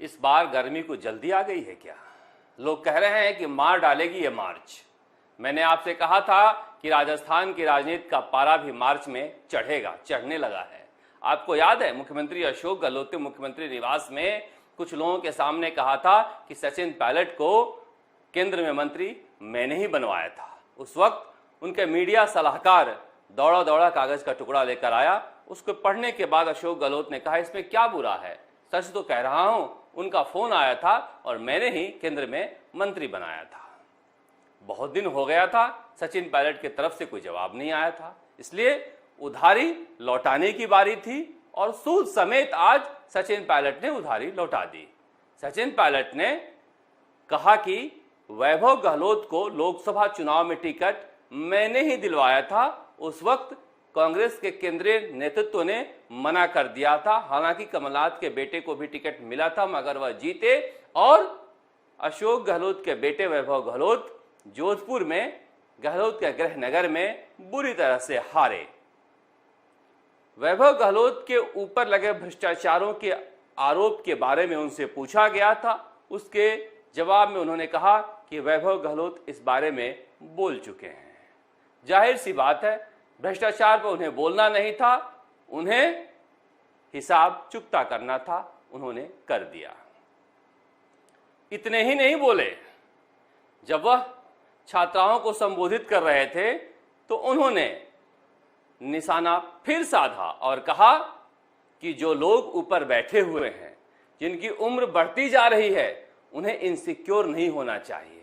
इस बार गर्मी को जल्दी आ गई है क्या? लोग कह रहे हैं कि मार डालेगी ये मार्च। मैंने आपसे कहा था कि राजस्थान की राजनीति का पारा भी मार्च में चढ़ेगा, चढ़ने लगा है। आपको याद है मुख्यमंत्री अशोक गहलोत ने मुख्यमंत्री निवास में कुछ लोगों के सामने कहा था कि सचिन पायलट को केंद्र में मंत्री मैंने ही बनवाया था। उस वक्त उनके मीडिया सलाहकार दौड़ा दौड़ा कागज का टुकड़ा लेकर आया। उसको पढ़ने के बाद अशोक गहलोत ने कहा इसमें क्या बुरा है, सच तो कह रहा हूं, उनका फोन आया था और मैंने ही केंद्र में मंत्री बनाया था। बहुत दिन हो गया था, सचिन पायलट की तरफ से कोई जवाब नहीं आया था, इसलिए उधारी लौटाने की बारी थी और सूद समेत आज सचिन पायलट ने उधारी लौटा दी। सचिन पायलट ने कहा कि वैभव गहलोत को लोकसभा चुनाव में टिकट मैंने ही दिलवाया था। उस वक्त कांग्रेस के केंद्रीय नेतृत्व ने मना कर दिया था। हालांकि कमलनाथ के बेटे को भी टिकट मिला था मगर वह जीते और अशोक गहलोत के बेटे वैभव गहलोत जोधपुर में गहलोत के गृह नगर में बुरी तरह से हारे। वैभव गहलोत के ऊपर लगे भ्रष्टाचारों के आरोप के बारे में उनसे पूछा गया था। उसके जवाब में उन्होंने कहा कि वैभव गहलोत इस बारे में बोल चुके हैं। जाहिर सी बात है, भ्रष्टाचार पर उन्हें बोलना नहीं था, उन्हें हिसाब चुकता करना था, उन्होंने कर दिया। इतने ही नहीं बोले, जब वह छात्राओं को संबोधित कर रहे थे तो उन्होंने निशाना फिर साधा और कहा कि जो लोग ऊपर बैठे हुए हैं, जिनकी उम्र बढ़ती जा रही है, उन्हें इनसिक्योर नहीं होना चाहिए।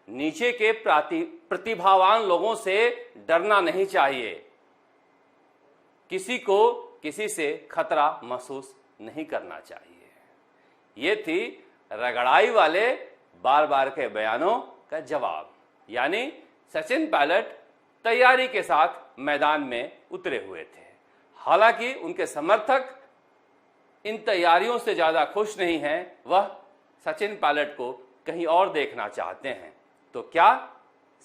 नीचे के प्रतिभावान लोगों से डरना नहीं चाहिए। किसी को किसी से खतरा महसूस नहीं करना चाहिए। ये थी रगड़ाई वाले बार बार के बयानों का जवाब। यानी सचिन पायलट तैयारी के साथ मैदान में उतरे हुए थे। हालांकि उनके समर्थक इन तैयारियों से ज्यादा खुश नहीं हैं, वह सचिन पायलट को कहीं और देखना चाहते हैं। तो क्या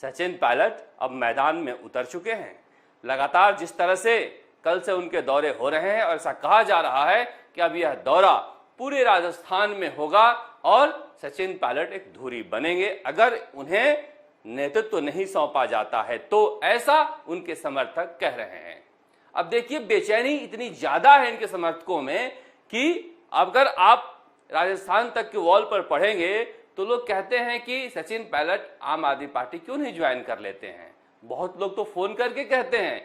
सचिन पायलट अब मैदान में उतर चुके हैं? लगातार जिस तरह से कल से उनके दौरे हो रहे हैं और ऐसा कहा जा रहा है कि अब यह दौरा पूरे राजस्थान में होगा और सचिन पायलट एक धुरी बनेंगे अगर उन्हें नेतृत्व नहीं सौंपा जाता है, तो ऐसा उनके समर्थक कह रहे हैं। अब देखिए बेचैनी इतनी ज्यादा है इनके समर्थकों में कि अगर आप राजस्थान तक के वॉल पर पढ़ेंगे तो लोग कहते हैं कि सचिन पायलट आम आदमी पार्टी क्यों नहीं ज्वाइन कर लेते हैं। बहुत लोग तो फोन करके कहते हैं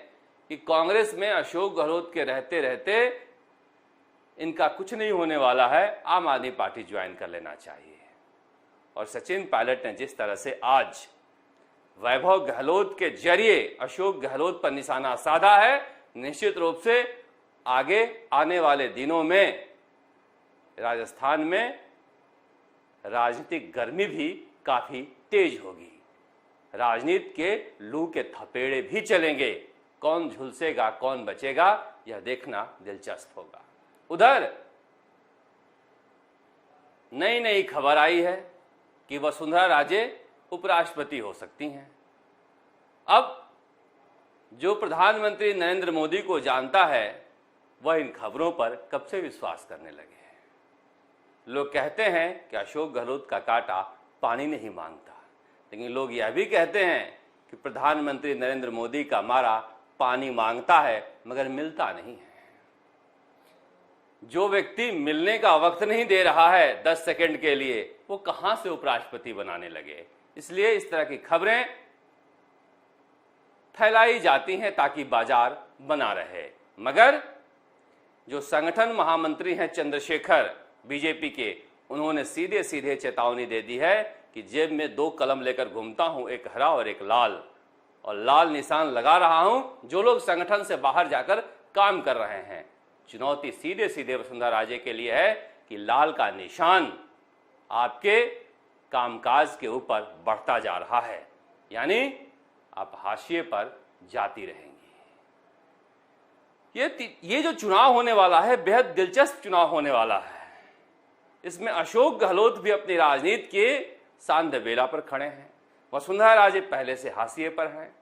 कि कांग्रेस में अशोक गहलोत के रहते रहते इनका कुछ नहीं होने वाला है, आम आदमी पार्टी ज्वाइन कर लेना चाहिए। और सचिन पायलट ने जिस तरह से आज वैभव गहलोत के जरिए अशोक गहलोत पर निशाना साधा है, निश्चित रूप से आगे आने वाले दिनों में राजस्थान में राजनीतिक गर्मी भी काफी तेज होगी। राजनीति के लू के थपेड़े भी चलेंगे। कौन झुलसेगा कौन बचेगा, यह देखना दिलचस्प होगा। उधर नई नई खबर आई है कि वसुंधरा राजे उपराष्ट्रपति हो सकती हैं। अब जो प्रधानमंत्री नरेंद्र मोदी को जानता है वह इन खबरों पर कब से विश्वास करने लगे हैं। लोग कहते हैं कि अशोक गहलोत का कांटा पानी नहीं मांगता, लेकिन लोग यह भी कहते हैं कि प्रधानमंत्री नरेंद्र मोदी का मारा पानी मांगता है मगर मिलता नहीं है। जो व्यक्ति मिलने का वक्त नहीं दे रहा है 10 सेकंड के लिए, वो कहां से उपराष्ट्रपति बनाने लगे। इसलिए इस तरह की खबरें फैलाई जाती हैं ताकि बाजार बना रहे। मगर जो संगठन महामंत्री हैं चंद्रशेखर बीजेपी के, उन्होंने सीधे सीधे चेतावनी दे दी है कि जेब में 2 कलम लेकर घूमता हूं, एक हरा और एक लाल, और लाल निशान लगा रहा हूं जो लोग संगठन से बाहर जाकर काम कर रहे हैं। चुनौती सीधे सीधे वसुंधरा राजे के लिए है कि लाल का निशान आपके कामकाज के ऊपर बढ़ता जा रहा है, यानी आप हाशिए पर जाती रहेंगी। ये जो चुनाव होने वाला है बेहद दिलचस्प चुनाव होने वाला है। इसमें अशोक गहलोत भी अपनी राजनीति के सांदबेला पर खड़े हैं, वसुंधरा राजे पहले से हाशिए पर हैं।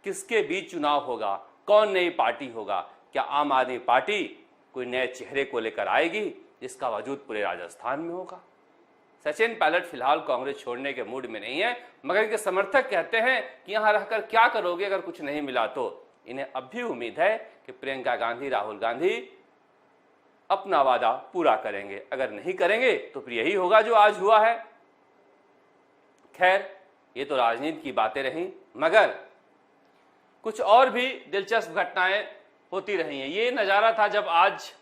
किसके बीच चुनाव होगा, कौन नई पार्टी होगा, क्या आम आदमी पार्टी कोई नए चेहरे को लेकर आएगी जिसका वजूद पूरे राजस्थान में होगा। सचिन पायलट फिलहाल कांग्रेस छोड़ने के मूड में नहीं है, मगर इनके समर्थक कहते हैं कि यहां रहकर क्या करोगे अगर कुछ नहीं मिला तो। इन्हें अब भी उम्मीद है कि प्रियंका गांधी, राहुल गांधी अपना वादा पूरा करेंगे। अगर नहीं करेंगे तो फिर यही होगा जो आज हुआ है। खैर, ये तो राजनीति की बातें रहीं, मगर कुछ और भी दिलचस्प घटनाएं होती रही हैं। ये नज़ारा था जब आज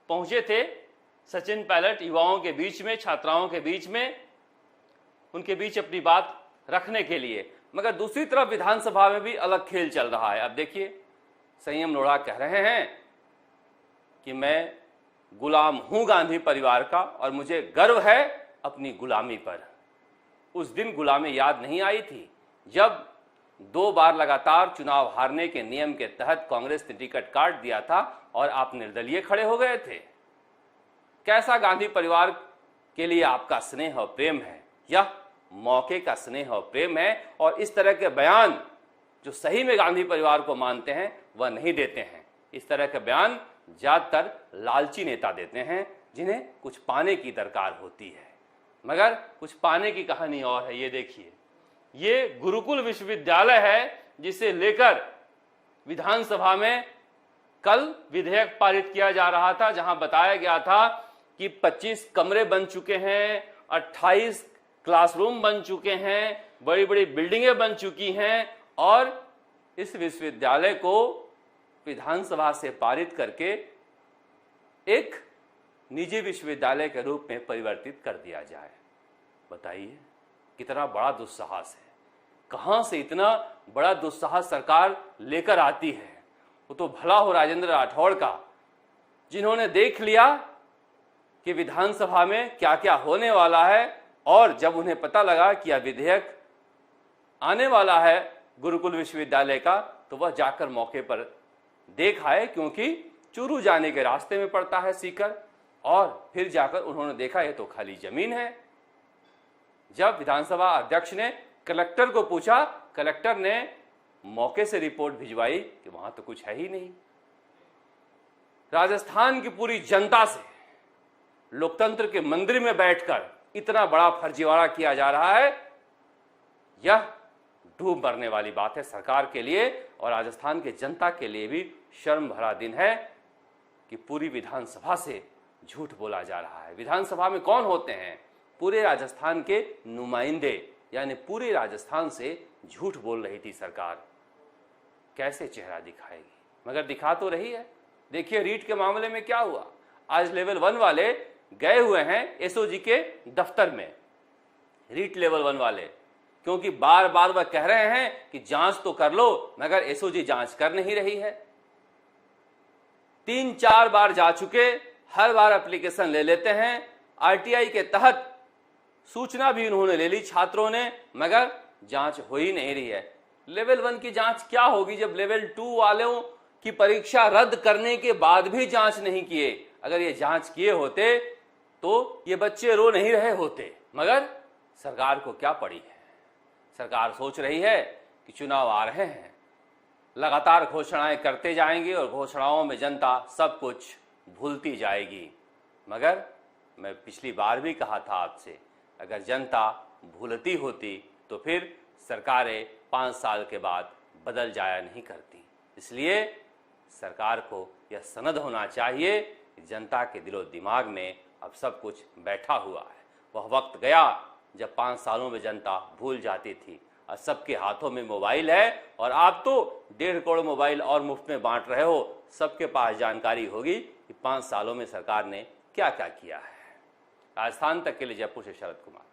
पहुंचे थे सचिन पायलट युवाओं के बीच में, छात्राओं के बीच में, उनके बीच अपनी बात रखने के लिए। मगर दूसरी तरफ विधानसभा में भी अलग खेल चल रहा है। अब देखिए, संयम लोढ़ा कह रहे हैं कि मैं गुलाम हूं गांधी परिवार का और मुझे गर्व है अपनी गुलामी पर। उस दिन गुलामी याद नहीं आई थी जब 2 बार लगातार चुनाव हारने के नियम के तहत कांग्रेस ने टिकट काट दिया था और आप निर्दलीय खड़े हो गए थे। कैसा गांधी परिवार के लिए आपका स्नेह और प्रेम है? यह मौके का स्नेह और प्रेम है, और इस तरह के बयान जो सही में गांधी परिवार को मानते हैं वह नहीं देते हैं। इस तरह के बयान ज्यादातर लालची नेता देते हैं जिन्हें कुछ पाने की दरकार होती है, मगर कुछ पाने की कहानी और है। ये देखिए, ये गुरुकुल विश्वविद्यालय है जिसे लेकर विधानसभा में कल विधेयक पारित किया जा रहा था, जहां बताया गया था कि 25 कमरे बन चुके हैं, 28 क्लासरूम बन चुके हैं, बड़ी बड़ी बिल्डिंगें बन चुकी हैं, और इस विश्वविद्यालय को विधानसभा से पारित करके एक निजी विश्वविद्यालय के रूप में परिवर्तित कर दिया जाए। बताइए कितना बड़ा दुस्साहस है। कहां से इतना बड़ा दुस्साहस सरकार लेकर आती है? वो तो भला हो राजेंद्र राठौड़ का, जिन्होंने देख लिया कि विधानसभा में क्या क्या होने वाला है, और जब उन्हें पता लगा कि यह विधेयक आने वाला है गुरुकुल विश्वविद्यालय का, तो वह जाकर मौके पर देख आए, क्योंकि चूरू जाने के रास्ते में पड़ता है सीकर, और फिर जाकर उन्होंने देखा ये तो खाली जमीन है। जब विधानसभा अध्यक्ष ने कलेक्टर को पूछा, कलेक्टर ने मौके से रिपोर्ट भिजवाई कि वहां तो कुछ है ही नहीं। राजस्थान की पूरी जनता से लोकतंत्र के मंदिर में बैठकर इतना बड़ा फर्जीवाड़ा किया जा रहा है, यह डूब मरने वाली बात है सरकार के लिए, और राजस्थान के जनता के लिए भी शर्म भरा दिन है कि पूरी विधानसभा से झूठ बोला जा रहा है। विधानसभा में कौन होते हैं? पूरे राजस्थान के नुमाइंदे, यानी पूरे राजस्थान से झूठ बोल रही थी सरकार। कैसे चेहरा दिखाएगी? मगर दिखा तो रही है। देखिए रीट के मामले में क्या हुआ। आज लेवल 1 वाले गए हुए हैं एसओजी के दफ्तर में, रीट लेवल 1 वाले, क्योंकि बार बार वह कह रहे हैं कि जांच तो कर लो, मगर एसओजी जांच कर नहीं रही है। 3-4 बार जा चुके, हर बार एप्लीकेशन ले लेते हैं, आरटीआई के तहत सूचना भी उन्होंने ले ली छात्रों ने, मगर जांच हो ही नहीं रही है। लेवल 1 की जांच क्या होगी जब लेवल 2 वालों की परीक्षा रद्द करने के बाद भी जांच नहीं किए? अगर ये जांच किए होते तो ये बच्चे रो नहीं रहे होते, मगर सरकार को क्या पड़ी है? सरकार सोच रही है कि चुनाव आ रहे हैं, लगातार घोषणाएं करते जाएंगे और घोषणाओं में जनता सब कुछ भूलती जाएगी। मगर मैं पिछली बार भी कहा था आपसे, अगर जनता भूलती होती तो फिर सरकारें 5 साल के बाद बदल जाया नहीं करती। इसलिए सरकार को यह सनद होना चाहिए कि जनता के दिलो दिमाग में अब सब कुछ बैठा हुआ है। वह वक्त गया जब 5 सालों में जनता भूल जाती थी। और सबके हाथों में मोबाइल है, और आप तो 1.5 करोड़ मोबाइल और मुफ्त में बांट रहे हो। सबके पास जानकारी होगी कि 5 सालों में सरकार ने क्या क्या किया है। राजस्थान तक के लिए जयपुर से शरद कुमार।